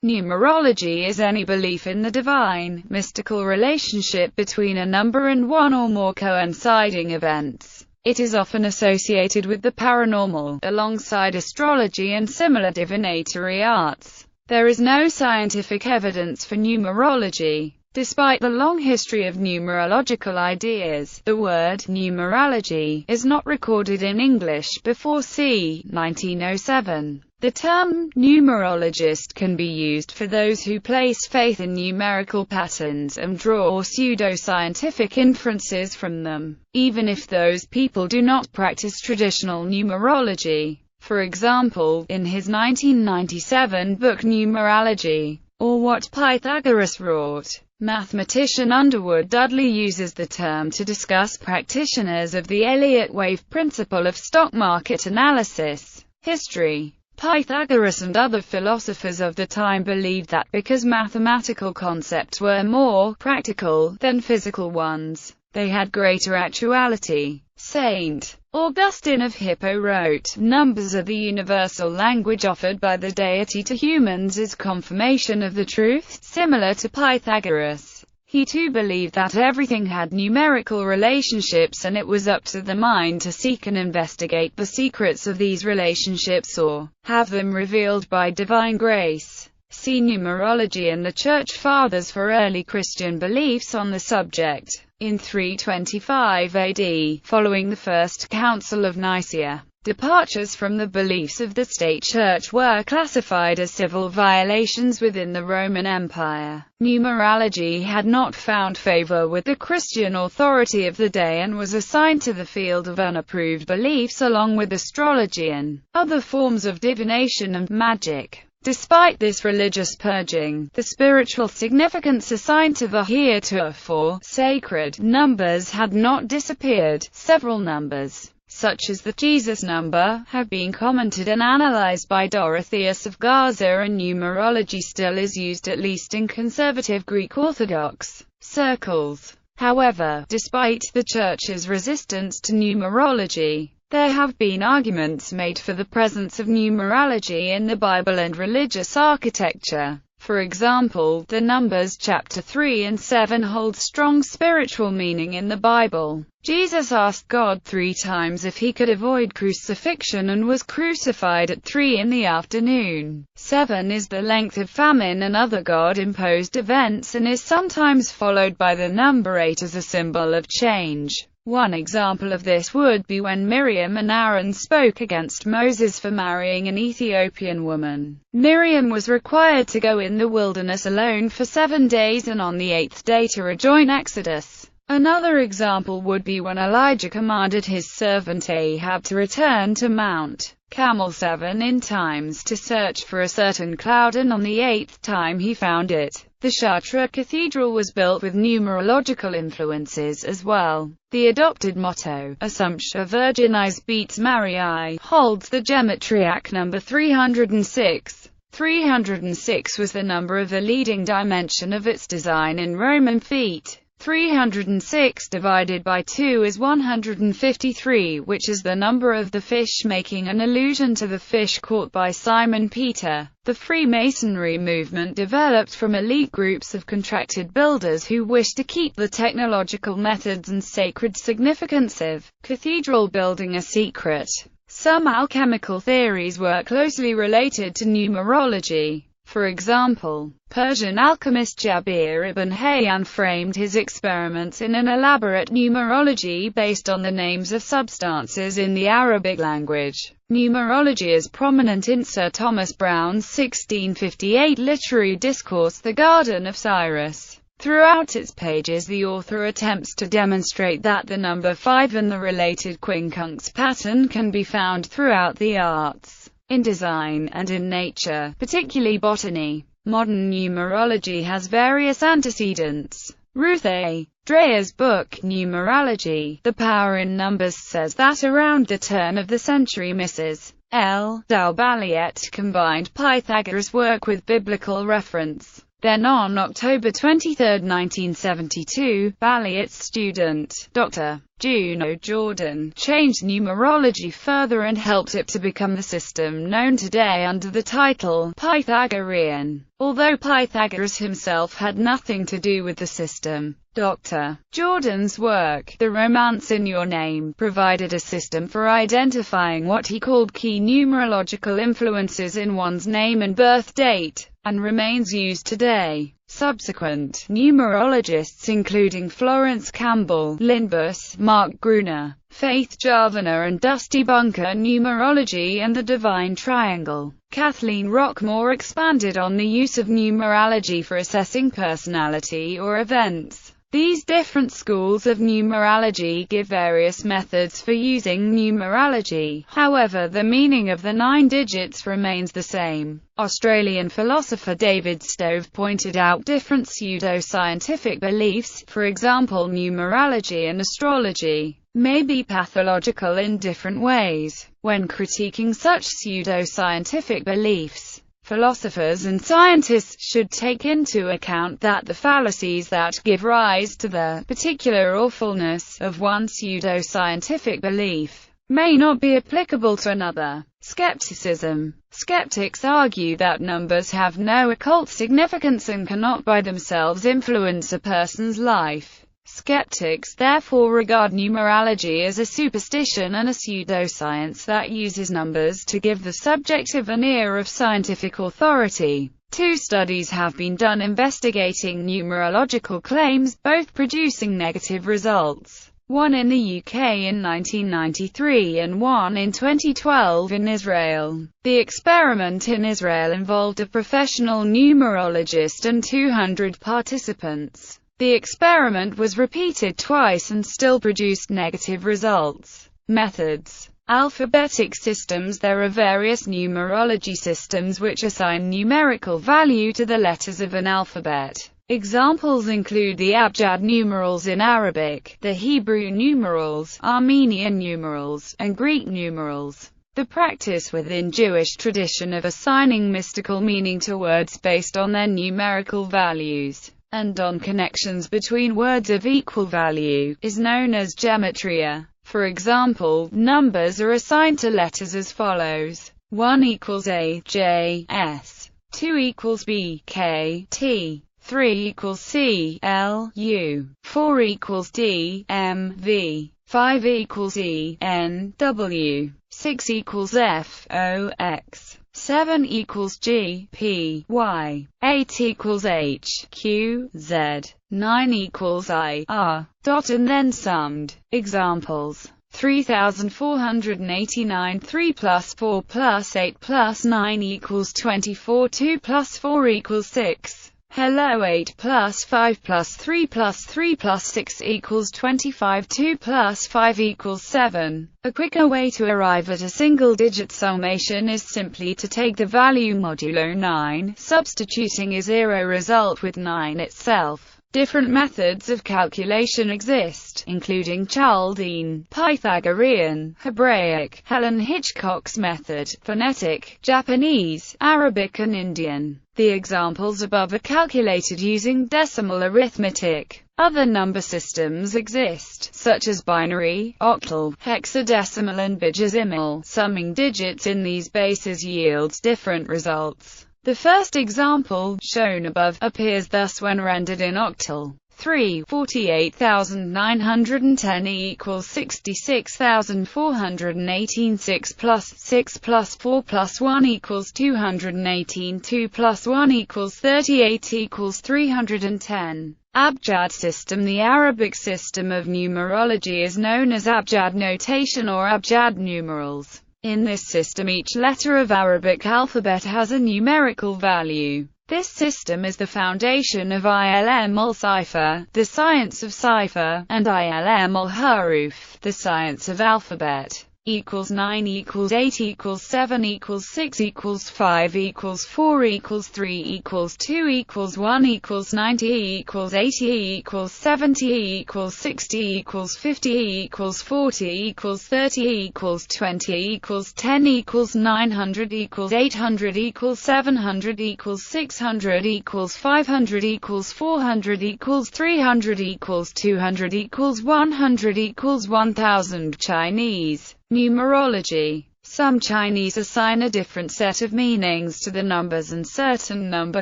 Numerology is any belief in the divine, mystical relationship between a number and one or more coinciding events. It is often associated with the paranormal, alongside astrology and similar divinatory arts. There is no scientific evidence for numerology. Despite the long history of numerological ideas, the word numerology is not recorded in English before c. 1907. The term numerologist can be used for those who place faith in numerical patterns and draw pseudo-scientific inferences from them, even if those people do not practice traditional numerology. For example, in his 1997 book Numerology, or What Pythagoras Wrought, mathematician Underwood Dudley uses the term to discuss practitioners of the Elliott wave principle of stock market analysis. History. Pythagoras and other philosophers of the time believed that because mathematical concepts were more practical than physical ones, they had greater actuality. St. Augustine of Hippo wrote, "Numbers are the universal language offered by the deity to humans as confirmation of the truth." Similar to Pythagoras, he too believed that everything had numerical relationships and it was up to the mind to seek and investigate the secrets of these relationships or have them revealed by divine grace. See Numerology and the Church Fathers for early Christian beliefs on the subject. In 325 AD, following the First Council of Nicaea, departures from the beliefs of the state church were classified as civil violations within the Roman Empire. Numerology had not found favor with the Christian authority of the day and was assigned to the field of unapproved beliefs along with astrology and other forms of divination and magic. Despite this religious purging, the spiritual significance assigned to the heretofore sacred numbers had not disappeared. Several numbers, such as the Jesus number, have been commented and analyzed by Dorotheus of Gaza, and numerology still is used at least in conservative Greek Orthodox circles. However, despite the Church's resistance to numerology, there have been arguments made for the presence of numerology in the Bible and religious architecture. For example, the Numbers chapter 3 and 7 hold strong spiritual meaning in the Bible. Jesus asked God 3 times if he could avoid crucifixion and was crucified at 3 in the afternoon. 7 is the length of famine and other God-imposed events and is sometimes followed by the number 8 as a symbol of change. One example of this would be when Miriam and Aaron spoke against Moses for marrying an Ethiopian woman. Miriam was required to go in the wilderness alone for 7 days and on the 8th day to rejoin Exodus. Another example would be when Elijah commanded his servant Ahab to return to Mount Carmel 7 times to search for a certain cloud, and on the 8th time he found it. The Chartres Cathedral was built with numerological influences as well. The adopted motto, Assumpta Virginis Beats Mariae, holds the gematria number 306. 306 was the number of the leading dimension of its design in Roman feet. 306 divided by 2 is 153, which is the number of the fish, making an allusion to the fish caught by Simon Peter. The Freemasonry movement developed from elite groups of contracted builders who wished to keep the technological methods and sacred significance of cathedral building a secret. Some alchemical theories were closely related to numerology. For example, Persian alchemist Jabir ibn Hayyan framed his experiments in an elaborate numerology based on the names of substances in the Arabic language. Numerology is prominent in Sir Thomas Browne's 1658 literary discourse The Garden of Cyrus. Throughout its pages, the author attempts to demonstrate that the number 5 and the related quincunx pattern can be found throughout the arts, in design, and in nature, particularly botany. Modern numerology has various antecedents. Ruth A. Dreyer's book, Numerology, The Power in Numbers, says that around the turn of the century Mrs. L. Balliet combined Pythagoras' work with biblical reference. Then on October 23, 1972, Balliet's student, Dr. Juno Jordan, changed numerology further and helped it to become the system known today under the title Pythagorean. Although Pythagoras himself had nothing to do with the system, Dr. Jordan's work, The Romance in Your Name, provided a system for identifying what he called key numerological influences in one's name and birth date, and remains used today. Subsequent numerologists including Florence Campbell, Lindbus, Mark Gruner, Faith Javana and Dusty Bunker Numerology and the Divine Triangle. Kathleen Rockmore expanded on the use of numerology for assessing personality or events. These different schools of numerology give various methods for using numerology. However, the meaning of the 9 digits remains the same. Australian philosopher David Stove pointed out different pseudo-scientific beliefs, for example numerology and astrology, may be pathological in different ways. When critiquing such pseudo-scientific beliefs, philosophers and scientists should take into account that the fallacies that give rise to the particular awfulness of one pseudo-scientific belief may not be applicable to another. Skepticism. Skeptics argue that numbers have no occult significance and cannot by themselves influence a person's life. Skeptics therefore regard numerology as a superstition and a pseudoscience that uses numbers to give the subject a veneer of scientific authority. 2 studies have been done investigating numerological claims, both producing negative results. One in the UK in 1993 and one in 2012 in Israel. The experiment in Israel involved a professional numerologist and 200 participants. The experiment was repeated twice and still produced negative results. Methods. Alphabetic systems. There are various numerology systems which assign numerical value to the letters of an alphabet. Examples include the Abjad numerals in Arabic, the Hebrew numerals, Armenian numerals, and Greek numerals. The practice within Jewish tradition of assigning mystical meaning to words based on their numerical values and on connections between words of equal value, is known as gematria. For example, numbers are assigned to letters as follows. 1 equals A, J, S. 2 equals B, K, T. 3 equals C, L, U. 4 equals D, M, V. 5 equals E, N, W. 6 equals F, O, X. 7 equals G, P, Y. 8 equals H, Q, Z. 9 equals I, R. And then summed. Examples. 3,489. 3 plus 4 plus 8 plus 9 equals 24. 2 plus 4 equals 6. Hello. 8 plus 5 plus 3 plus 3 plus 6 equals 25. 2 plus 5 equals 7. A quicker way to arrive at a single-digit summation is simply to take the value modulo 9, substituting a 0 result with 9 itself. Different methods of calculation exist, including Chaldean, Pythagorean, Hebraic, Helen Hitchcock's method, phonetic, Japanese, Arabic and Indian. The examples above are calculated using decimal arithmetic. Other number systems exist, such as binary, octal, hexadecimal and bigesimal. Summing digits in these bases yields different results. The first example, shown above, appears thus when rendered in octal. 3. 48,910 equals 66,418. 6 plus 6 plus 4 plus 1 equals 218. 2 plus 1 equals 38 equals 310. Abjad system. The Arabic system of numerology is known as Abjad notation or Abjad numerals. In this system each letter of Arabic alphabet has a numerical value. This system is the foundation of ilm al-cipher, the science of cipher, and ilm al-huruf, the science of alphabet. equals 9 equals 8 equals 7 equals 6 equals 5 equals 4 equals 3 equals 2 equals 1 equals 90 equals 80 equals 70 equals 60 equals 50 equals 40 equals 30 equals 20 equals 10 equals 900 equals 800 equals 700 equals 600 equals 500 equals 400 equals 300 equals 200 equals 100 equals 1000. Chinese numerology. Some Chinese assign a different set of meanings to the numbers, and certain number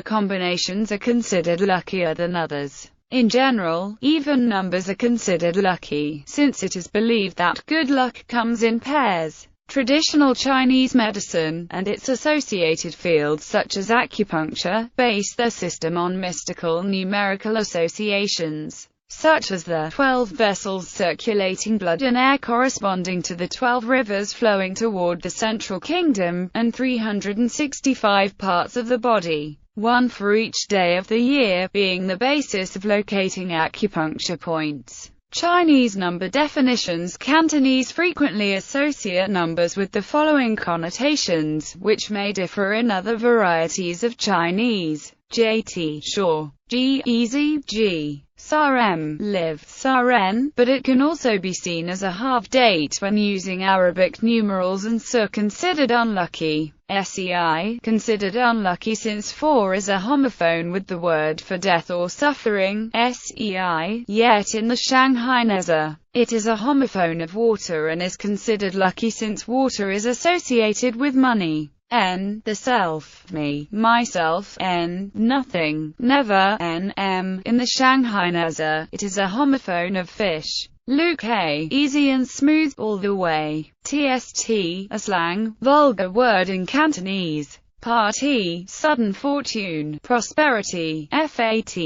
combinations are considered luckier than others. In general, even numbers are considered lucky, since it is believed that good luck comes in pairs. Traditional Chinese medicine, and its associated fields such as acupuncture, base their system on mystical numerical associations, such as the 12 vessels circulating blood and air corresponding to the 12 rivers flowing toward the central kingdom, and 365 parts of the body, one for each day of the year, being the basis of locating acupuncture points. Chinese number definitions. Cantonese frequently associate numbers with the following connotations, which may differ in other varieties of Chinese: JT, sure; G, easy; G, Sarem, live; Saren, but it can also be seen as a half date when using Arabic numerals, and Sur, considered unlucky. SEI, considered unlucky since 4 is a homophone with the word for death or suffering. SEI, yet in the Shanghai Neza, it is a homophone of water and is considered lucky since water is associated with money. N, the self, me, myself; N, nothing, never; NM, in the Shanghai Neza, it is a homophone of fish. Luke A, easy and smooth, all the way. TST, a slang, vulgar word in Cantonese. Party, sudden fortune, prosperity. FAT,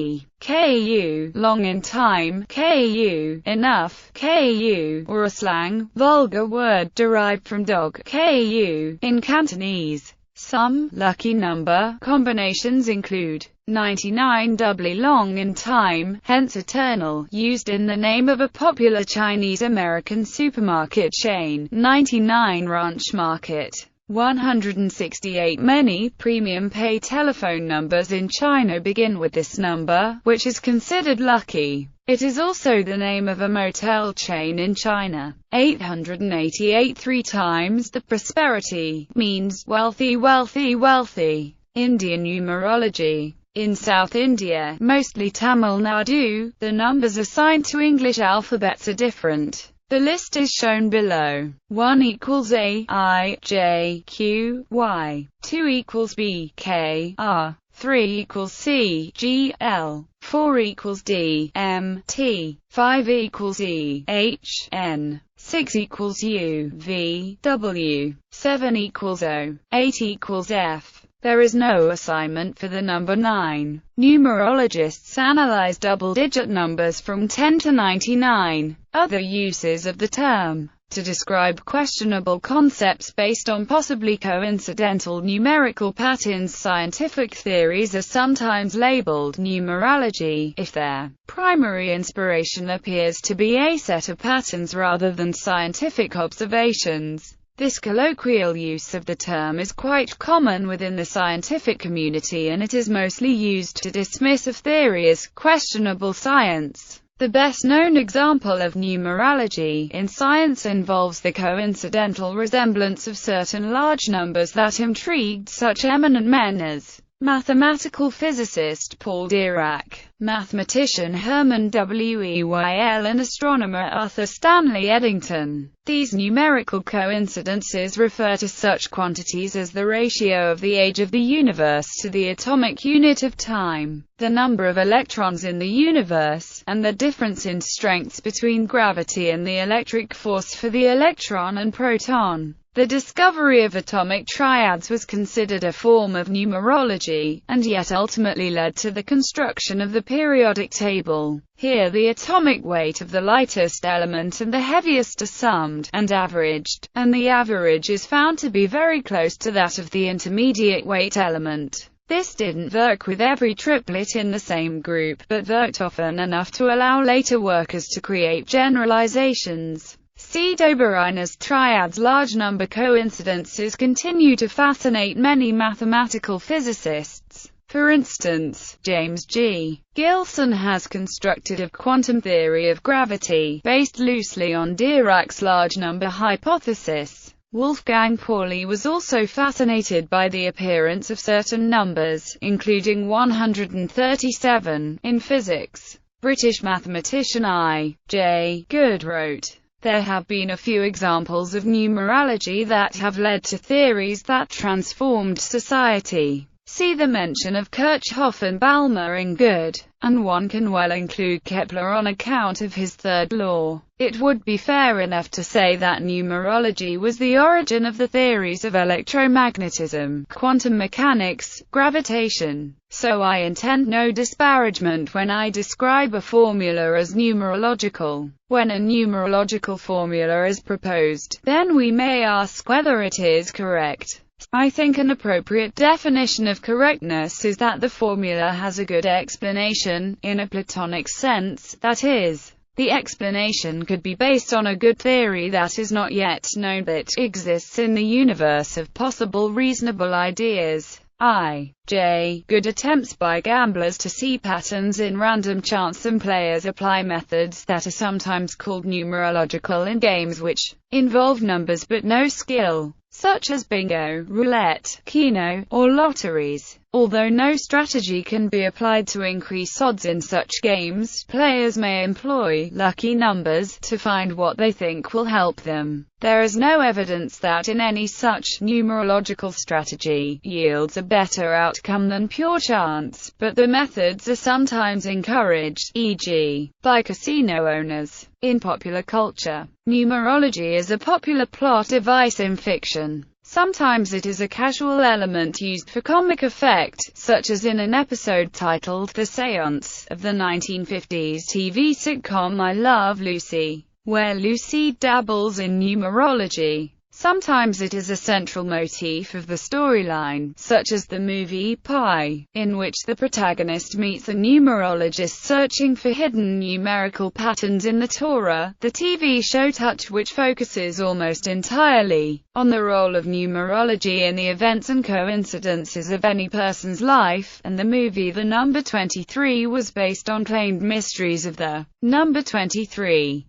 KU, long in time. KU, enough. KU, or a slang, vulgar word derived from dog. KU, in Cantonese. Some lucky number combinations include 99, doubly long in time, hence eternal, used in the name of a popular Chinese-American supermarket chain. 99 Ranch Market. 168. Many premium pay telephone numbers in China begin with this number, which is considered lucky. It is also the name of a motel chain in China. 888. 3 times the prosperity means wealthy, wealthy, wealthy. Indian numerology. In South India, mostly Tamil Nadu, the numbers assigned to English alphabets are different. The list is shown below. 1 equals A, I, J, Q, Y. 2 equals B, K, R. 3 equals C, G, L. 4 equals D, M, T. 5 equals E, H, N. 6 equals U, V, W. 7 equals O. 8 equals F. There is no assignment for the number 9. Numerologists analyze double-digit numbers from 10 to 99. Other uses of the term: to describe questionable concepts based on possibly coincidental numerical patterns. Scientific theories are sometimes labeled numerology if their primary inspiration appears to be a set of patterns rather than scientific observations. This colloquial use of the term is quite common within the scientific community, and it is mostly used to dismiss a theory as questionable science. The best-known example of numerology in science involves the coincidental resemblance of certain large numbers that intrigued such eminent men as mathematical physicist Paul Dirac, mathematician Hermann Weyl, and astronomer Arthur Stanley Eddington. These numerical coincidences refer to such quantities as the ratio of the age of the universe to the atomic unit of time, the number of electrons in the universe, and the difference in strengths between gravity and the electric force for the electron and proton. The discovery of atomic triads was considered a form of numerology, and yet ultimately led to the construction of the periodic table. Here the atomic weight of the lightest element and the heaviest are summed and averaged, and the average is found to be very close to that of the intermediate weight element. This didn't work with every triplet in the same group, but worked often enough to allow later workers to create generalizations. Pseudo-Barina's triads. Large number coincidences continue to fascinate many mathematical physicists. For instance, James G. Gilson has constructed a quantum theory of gravity, based loosely on Dirac's large number hypothesis. Wolfgang Pauli was also fascinated by the appearance of certain numbers, including 137, in physics. British mathematician I. J. Good wrote, "There have been a few examples of numerology that have led to theories that transformed society. See the mention of Kirchhoff and Balmer in Good, and one can well include Kepler on account of his third law. It would be fair enough to say that numerology was the origin of the theories of electromagnetism, quantum mechanics, gravitation. So I intend no disparagement when I describe a formula as numerological. When a numerological formula is proposed, then we may ask whether it is correct. I think an appropriate definition of correctness is that the formula has a good explanation, in a Platonic sense, that is, the explanation could be based on a good theory that is not yet known but exists in the universe of possible reasonable ideas. I. J. Good attempts by gamblers to see patterns in random chance. Some players apply methods that are sometimes called numerological in games which involve numbers but no skill, such as bingo, roulette, keno, or lotteries. Although no strategy can be applied to increase odds in such games, players may employ lucky numbers to find what they think will help them. There is no evidence that in any such numerological strategy yields a better outcome than pure chance, but the methods are sometimes encouraged, e.g., by casino owners. In popular culture, numerology is a popular plot device in fiction. Sometimes it is a casual element used for comic effect, such as in an episode titled The Seance, of the 1950s TV sitcom I Love Lucy, where Lucy dabbles in numerology. Sometimes it is a central motif of the storyline, such as the movie Pi, in which the protagonist meets a numerologist searching for hidden numerical patterns in the Torah. The TV show Touch, which focuses almost entirely on the role of numerology in the events and coincidences of any person's life, and the movie The Number 23 was based on claimed mysteries of the number 23.